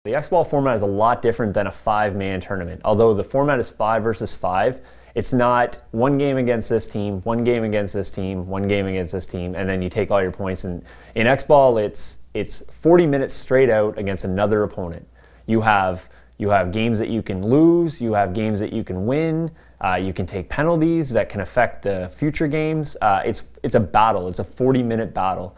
The X-Ball format is a lot different than a 5-man tournament. Although the format is 5 versus 5, it's not one game against this team, one game against this team, one game against this team, and then you take all your points. And in X-Ball, it's 40 minutes straight out against another opponent. You have games that you can lose, you have games that you can win, you can take penalties that can affect future games. It's a battle, it's a 40-minute battle.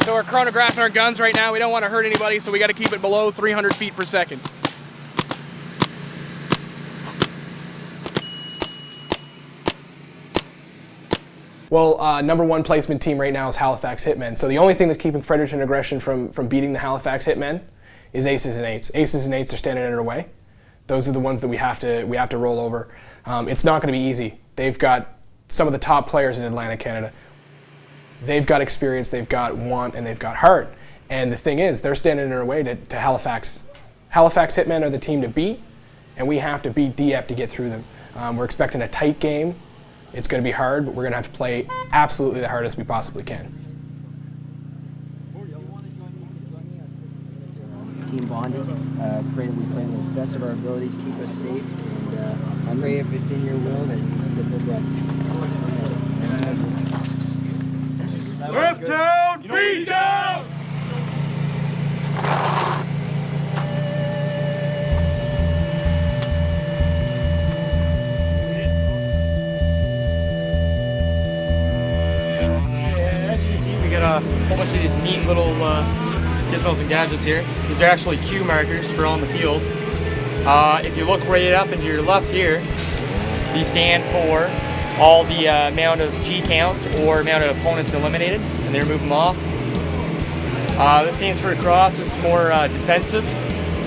So we're chronographing our guns right now. We don't want to hurt anybody, so we got to keep it below 300 feet per second. Well, #1 placement team right now is Halifax Hitmen. So the only thing that's keeping Fredericton Aggression from beating the Halifax Hitmen is aces and eights. Aces and eights are standing in our way. Those are the ones that we have to roll over. It's not going to be easy. They've got some of the top players in Atlantic Canada. They've got experience, they've got want, and they've got heart. And the thing is, they're standing in our way to Halifax. Halifax Hitmen are the team to beat, and we have to beat Dieppe to get through them. We're expecting a tight game. It's going to be hard, but we're going to have to play absolutely the hardest we possibly can. Team bonded. Pray that we play to the best of our abilities, keep us safe, and I pray if it's in your will that you get the best. Left down, feet down! As you can see, we got a whole bunch of these neat little gizmos and gadgets here. These are actually cue markers for on the field. If you look right up into your left here, these stand for all the amount of G counts or amount of opponents eliminated, and they remove them off. This stands for cross. This is more defensive.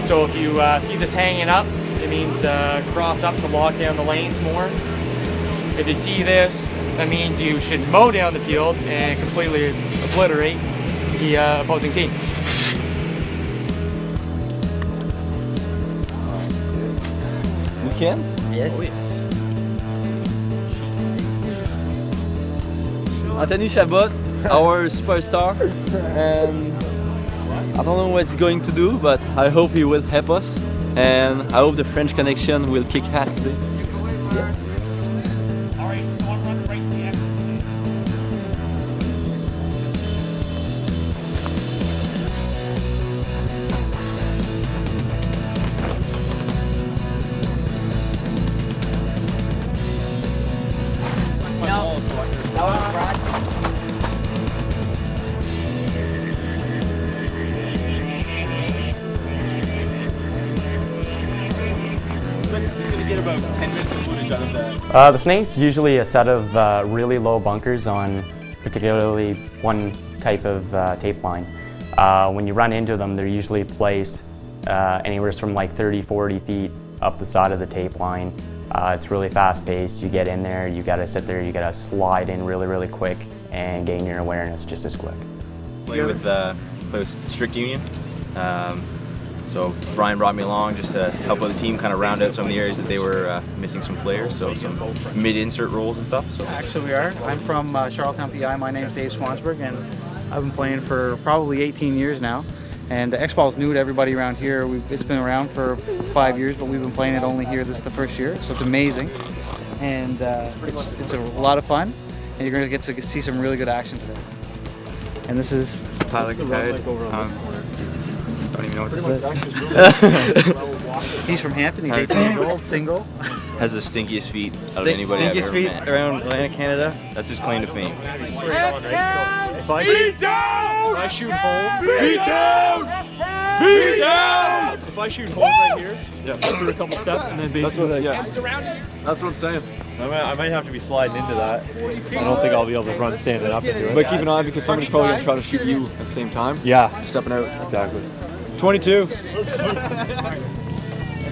So if you see this hanging up, it means cross up to lock down the lanes more. If you see this, that means you should mow down the field and completely obliterate the opposing team. We can? Yes. Oh, yes. Anthony Chabot, our superstar, and I don't know what he's going to do, but I hope he will help us, and I hope the French connection will kick ass today. Yeah. About 10 minutes of footage out of that. The snake's usually a set of really low bunkers on particularly one type of tape line. When you run into them, they're usually placed anywhere from like 30-40 feet up the side of the tape line. It's really fast paced. You get in there, you gotta sit there, you gotta slide in really quick and gain your awareness just as quick. Play with Strict Union. So Brian brought me along just to help out the team kind of round out some of the areas that they were missing some players, so some mid-insert roles and stuff. So actually we are. I'm from Charlottetown, PI. My name's Dave Swansburg, and I've been playing for probably 18 years now. And X-Ball's new to everybody around here. It's been around for 5 years, but we've been playing it only here. This is the first year, so it's amazing. And it's a lot of fun, and you're going to get to see some really good action today. And this is Tyler Capad. Don't even know what to say. He's from Hampton. He's 18 years old, single. Has the stinkiest feet out of anybody I've ever met. around Atlantic, Canada. That's his claim to fame. If I shoot home, beat down! Beat down! If I shoot home right here, through a couple steps, and then basically, That's what I'm saying. I might have to be sliding into that. I don't think I'll be able to run standing up into it. But keep an eye because somebody's probably going to try to shoot you at the same time. Yeah, Stepping out. exactly. 22. Let's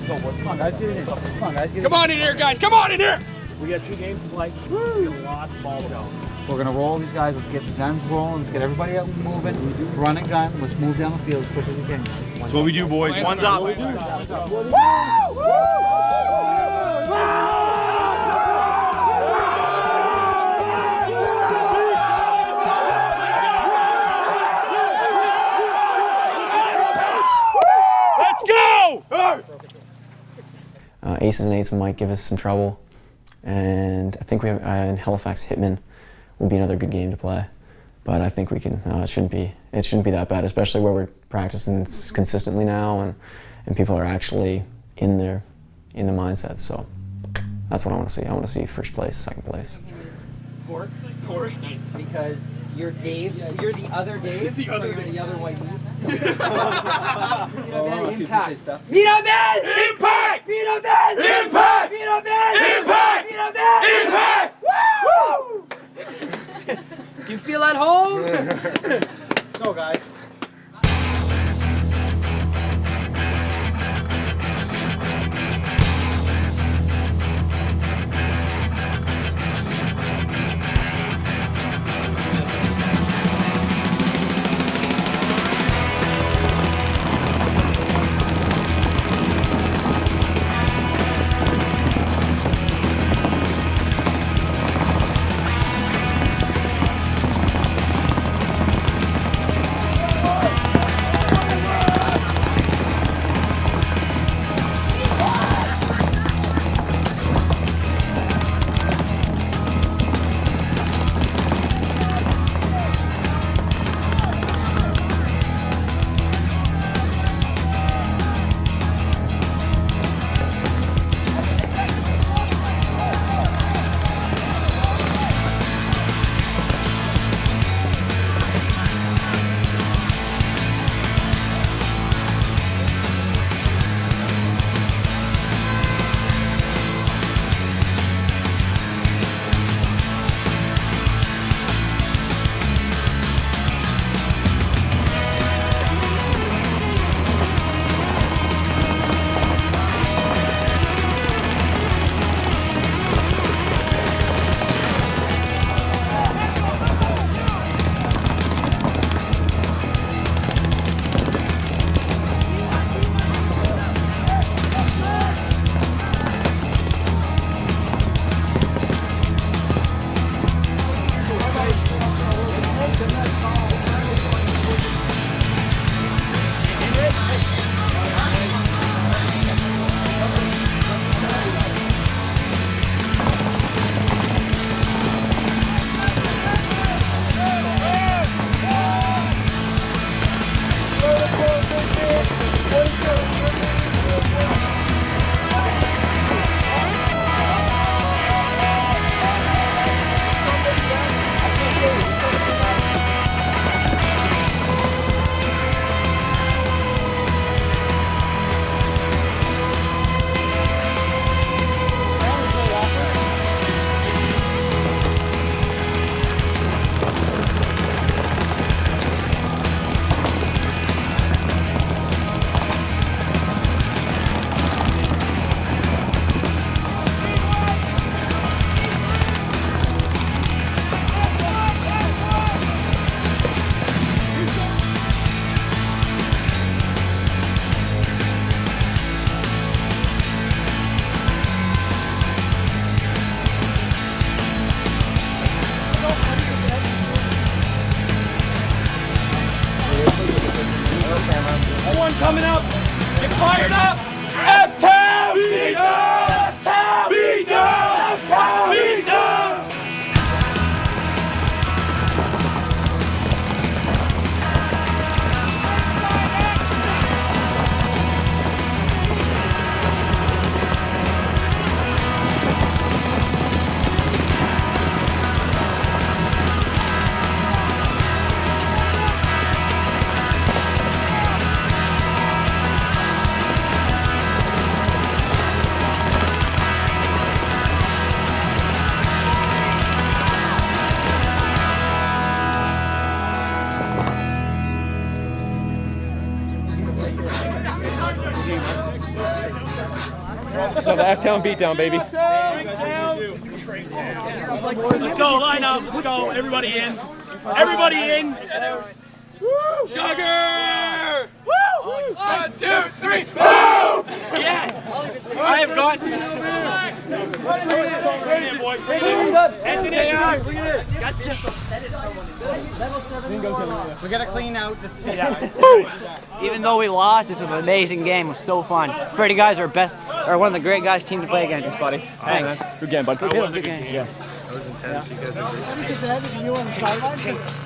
go, boys. Come on, guys, get in here. Come on, guys, get in. Come on in here, guys. Come on in here. We got 2 games to play. Lots of ball to go. We're gonna roll these guys. Let's get the guns rolling. Let's get everybody out moving. Run and gun. Let's move down the field as quick as we can. That's what we do, boys. One's up. Let's go! Aces and eights might give us some trouble, and I think we have in Halifax Hitman would be another good game to play. But I think we can. It shouldn't be that bad, especially where we're practicing consistently now, and people are actually in the mindset. So that's what I want to see. I want to see first place, second place. Corey. Nice. Because you're Dave. You're the other Dave. So you're the other white meat. Impact. Impact. Impact. Impact. Impact. Impact. Woo! You feel at home? Go, guys. Coming up, get fired up! F-Town! Beat down! F-Town! Beat down! F-Town! Beat down! F-Town beatdown, baby. Let's go, line up. Let's go. Everybody in. Everybody in. Sugar! Woo! 1, 2, 3, boom! Yes! I have got Bring it in, boys. Bring it in. Anthony, We gotta clean out. Even though we lost, this was an amazing game. It was so fun. Freddie guys are one of the great guys team to play against, buddy. Thanks. Good game, bud. It was a good game. Yeah. That was intense. You guys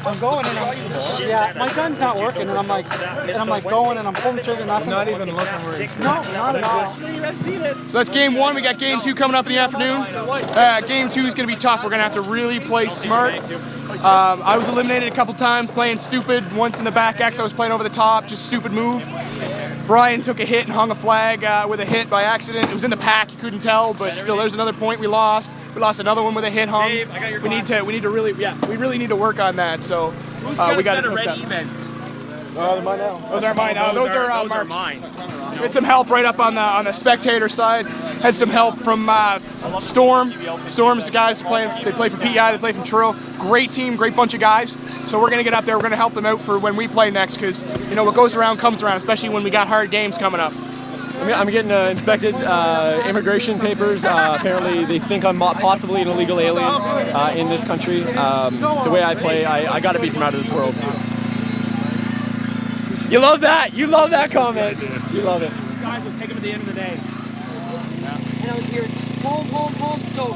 I'm going and my gun's not working, and I'm like going and I'm pulling the trigger. Nothing. not even looking where he's No, not at all. So that's game 1. We got game 2 coming up in the afternoon. Game 2 is going to be tough. We're going to have to really play smart. I was eliminated a couple times playing stupid. Once in the back X, I was playing over the top, just stupid move. Brian took a hit and hung a flag with a hit by accident. It was in the pack, you couldn't tell, but still, there's another point we lost. We lost another one with a hit hung. Dave, I got your we need to really, we really need to work on that. So we got to red events. they're mine now. Those aren't mine now. Those are mine. Had some help right up on the spectator side. Had some help from Storm. Storm's the guys playing. They play for PEI. They play from Truro. Great team, great bunch of guys. So we're gonna get up there. We're gonna help them out for when we play next, because what goes around comes around, especially when we got hard games coming up. I'm getting inspected immigration papers. Apparently, they think I'm possibly an illegal alien in this country. The way I play, I got to be from out of this world. You love that. You love that comment. You love it. Guys, we'll take them at the end of the day. And I was here, home, so.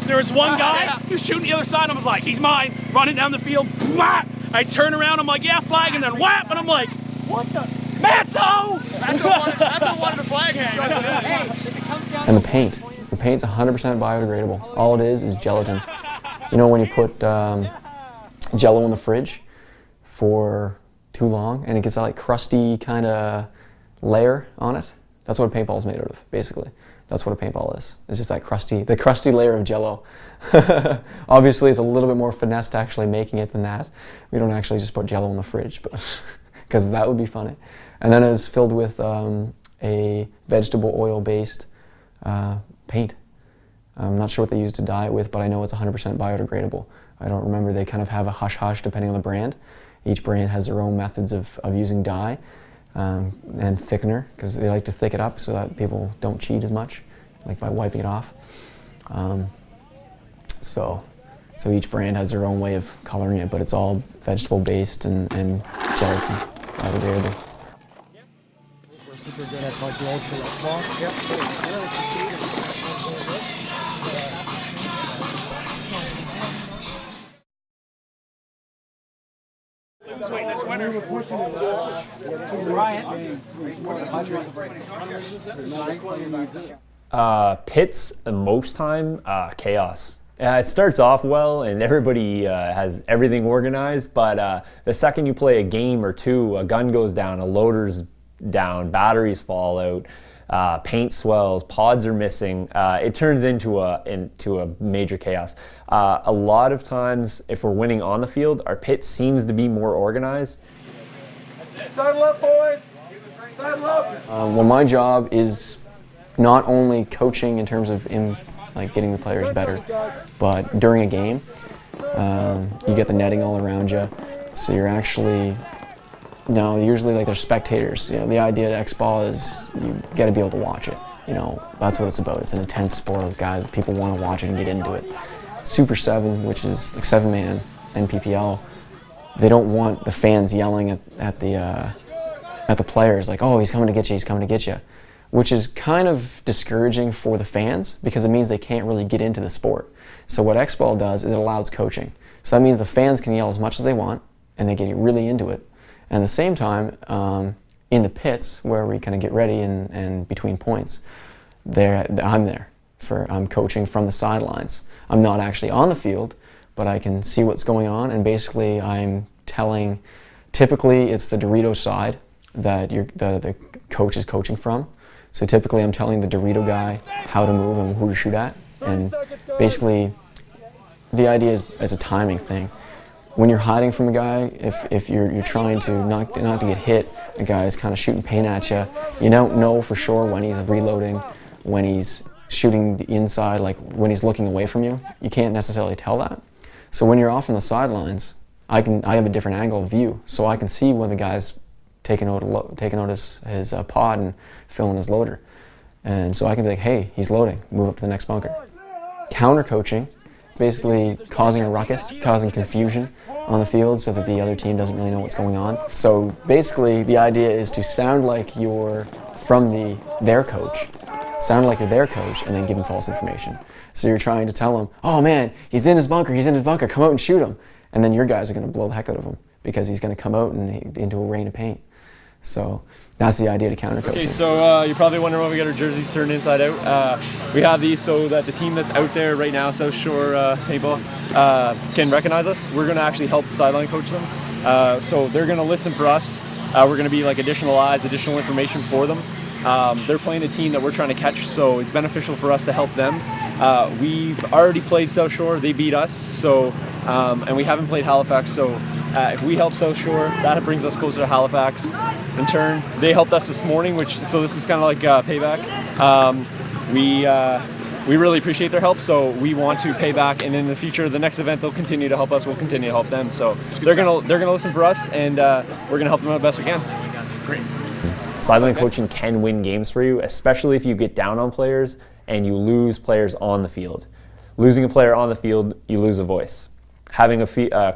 There was one guy who was shooting the other side, and I was like, he's mine, running down the field, whap! I turn around, I'm like, yeah, flag, and then whap, and I'm like, what the? Matzo! Matzo wanted a flag hang. And the paint. The paint's 100% biodegradable. All it is gelatin. When you put Jello in the fridge for too long and it gets that like crusty kind of layer on it, that's what a paintball is made out of, basically. That's what a paintball is. It's just that crusty layer of Jello. Obviously, it's a little bit more finesse to actually making it than that. We don't actually just put Jello in the fridge, but because that would be funny. And then it's filled with a vegetable oil-based paint. I'm not sure what they use to dye it with, but I know it's 100% biodegradable. I don't remember. They kind of have a hush-hush depending on the brand. Each brand has their own methods of using dye and thickener, because they like to thick it up so that people don't cheat as much, like by wiping it off. So each brand has their own way of coloring it, but it's all vegetable-based and gelatin biodegradable. Pits, most time, chaos. It starts off well and everybody has everything organized, but the second you play a game or two, a gun goes down, a loader's down, batteries fall out, paint swells, pods are missing. It turns into a major chaos. A lot of times, if we're winning on the field, our pit seems to be more organized. Saddle up, boys! Saddle up! Well, my job is not only coaching in terms of getting the players better, but during a game, you get the netting all around you, so you're actually. No, usually there's spectators. The idea at X-Ball is you got to be able to watch it. That's what it's about. It's an intense sport with guys. People want to watch it and get into it. Super 7, which is like 7-man NPPL, they don't want the fans yelling at the players like, "Oh, he's coming to get you, he's coming to get you," which is kind of discouraging for the fans because it means they can't really get into the sport. So what X-Ball does is it allows coaching. So that means the fans can yell as much as they want and they get really into it. And at the same time, in the pits where we kind of get ready and between points, I'm there. I'm coaching from the sidelines. I'm not actually on the field, but I can see what's going on, and basically I'm telling, typically it's the Dorito side that the coach is coaching from. So typically I'm telling the Dorito guy how to move and who to shoot at, and basically the idea is a timing thing. When you're hiding from a guy, if you're trying to not to get hit, a guy is kind of shooting paint at you, you don't know for sure when he's reloading when he's shooting the inside, like when he's looking away from you. You can't necessarily tell that. So when you're off on the sidelines, I have a different angle of view, so I can see when the guy's taking out his pod and filling his loader. And so I can be like, hey, he's loading, move up to the next bunker. Counter coaching, basically causing a ruckus, causing confusion on the field so that the other team doesn't really know what's going on. So basically the idea is to sound like you're from their coach, and then give them false information. So you're trying to tell them, oh man, he's in his bunker, come out and shoot him. And then your guys are going to blow the heck out of him because he's going to come out and into a rain of paint. So that's the idea to counter coaching. Okay, so you're probably wondering why we get our jerseys turned inside out. We have these so that the team that's out there right now, South Shore Paintball, can recognize us. We're going to actually help sideline coach them. So they're going to listen for us. We're going to be like additional eyes, additional information for them. They're playing a team that we're trying to catch, so it's beneficial for us to help them. We've already played South Shore, they beat us, so and we haven't played Halifax, so if we help South Shore, that brings us closer to Halifax. In turn, they helped us this morning, so this is kind of like payback. We really appreciate their help, so we want to pay back, and in the future, the next event they'll continue to help us, we'll continue to help them. So they're gonna listen for us, and we're gonna help them out best we can. Great. Sideline coaching can win games for you, especially if you get down on players and you lose players on the field. Losing a player on the field, you lose a voice. Having a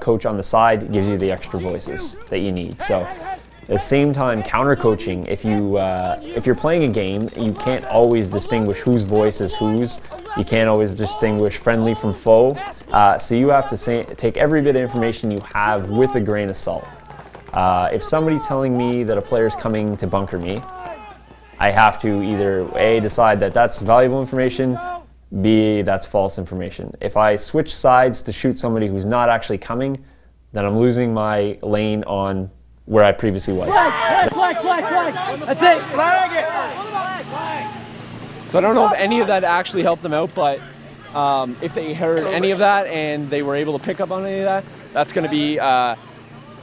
coach on the side gives you the extra voices that you need. So at the same time, counter coaching, if you're playing a game, you can't always distinguish whose voice is whose. You can't always distinguish friendly from foe. So you have to take every bit of information you have with a grain of salt. If somebody's telling me that a player's coming to bunker me, I have to either A, decide that that's valuable information, B, that's false information. If I switch sides to shoot somebody who's not actually coming, then I'm losing my lane on where I previously was. Flag! That's it! Flag it! So I don't know if any of that actually helped them out, but if they heard any of that and they were able to pick up on any of that, that's going to be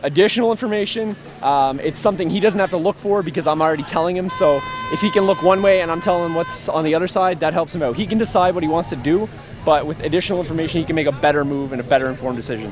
additional information. It's something he doesn't have to look for because I'm already telling him. So if he can look one way and I'm telling him what's on the other side, that helps him out. He can decide what he wants to do, but with additional information, he can make a better move and a better informed decision.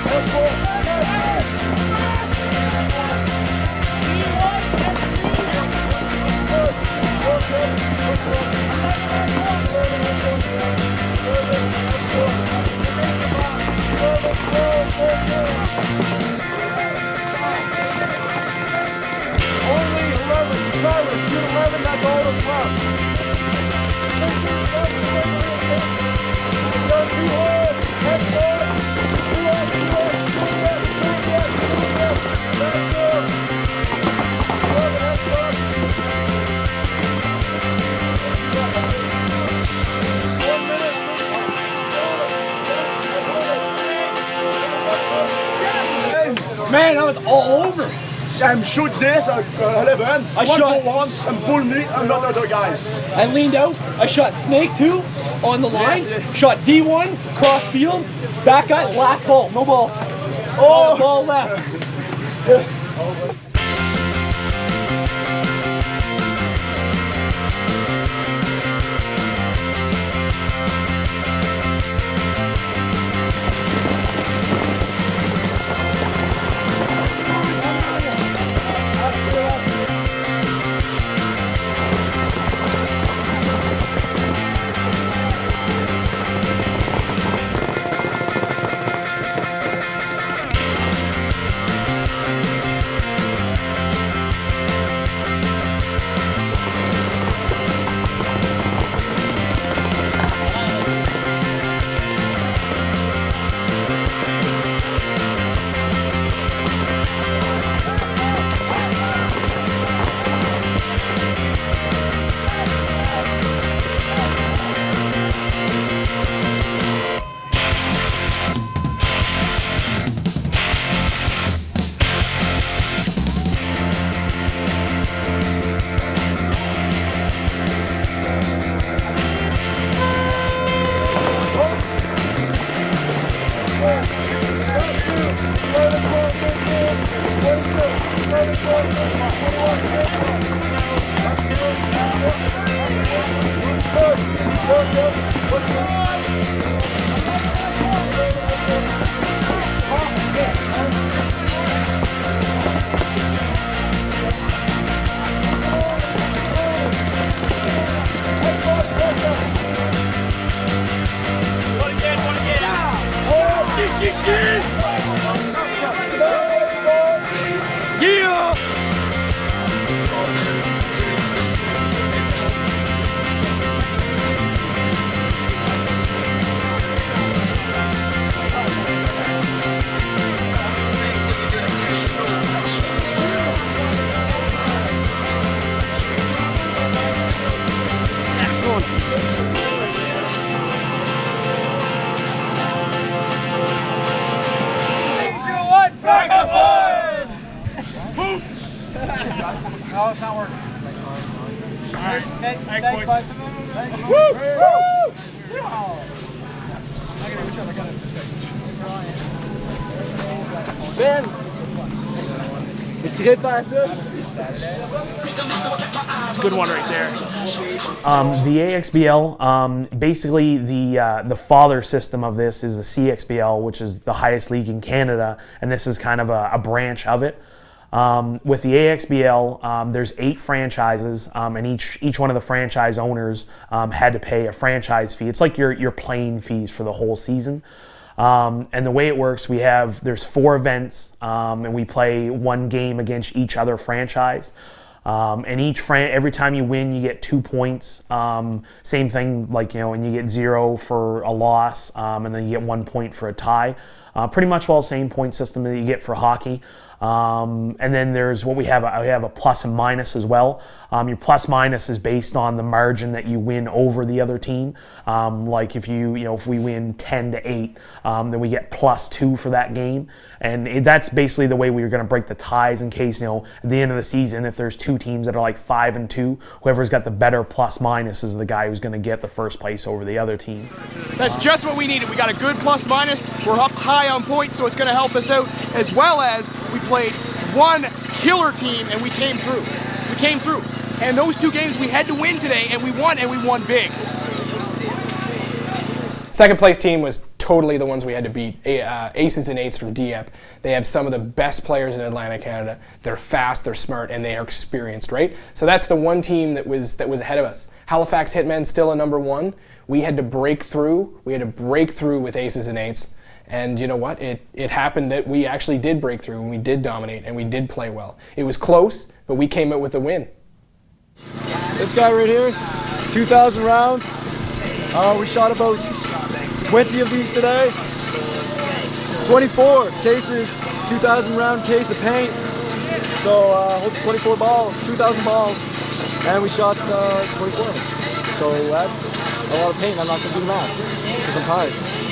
Let's go. Man, I was all over. Shoot this, 11, I shot 1 and pull me, and not other guys. I leaned out. I shot snake 2 on the line. Yes. Shot D1 cross field. Back guy, last ball, no balls. Oh, Ball left. No, it's not working. All right. Okay. Thanks, boys. Thanks. Woo! Woo! I gotta each other. Ben! Est-ce qu'il pas à ça? Good one right there. The AXBL, basically the father system of this is the CXBL, which is the highest league in Canada, and this is kind of a branch of it. With the AXBL, there's 8 franchises, and each one of the franchise owners had to pay a franchise fee. It's like your playing fees for the whole season. And the way it works, there's 4 events, and we play 1 game against each other franchise. And every time you win, you get 2 points. Same thing, and you get 0 for a loss, and then you get 1 point for a tie. Pretty much all the same point system that you get for hockey. And then there's what we have a plus and minus as well. Your plus minus is based on the margin that you win over the other team. Like if we win 10-8, then we get +2 for that game. And that's basically the way we were going to break the ties in case, at the end of the season, if there's 2 teams that are like 5-2, whoever's got the better plus minus is the guy who's going to get the first place over the other team. That's just what we needed. We got a good plus minus. We're up high on points, so it's going to help us out, as well as we played 1 killer team and we came through. We came through. And those 2 games we had to win today, and we won big. Second place team was totally the ones we had to beat. Aces and Eights from Dieppe. They have some of the best players in Atlantic Canada. They're fast, they're smart, and they are experienced, right? So that's the one team that was ahead of us. Halifax Hitmen still a number 1. We had to break through. We had to break through with Aces and Eights. And you know what? It happened that we actually did break through, and we did dominate, and we did play well. It was close, but we came out with a win. This guy right here, 2,000 rounds. We shot about 20 of these today. 24 cases, 2,000 round case of paint. So 24 balls, 2,000 balls, and we shot 24 of them. So that's a lot of paint. I'm not going to do the math because I'm tired.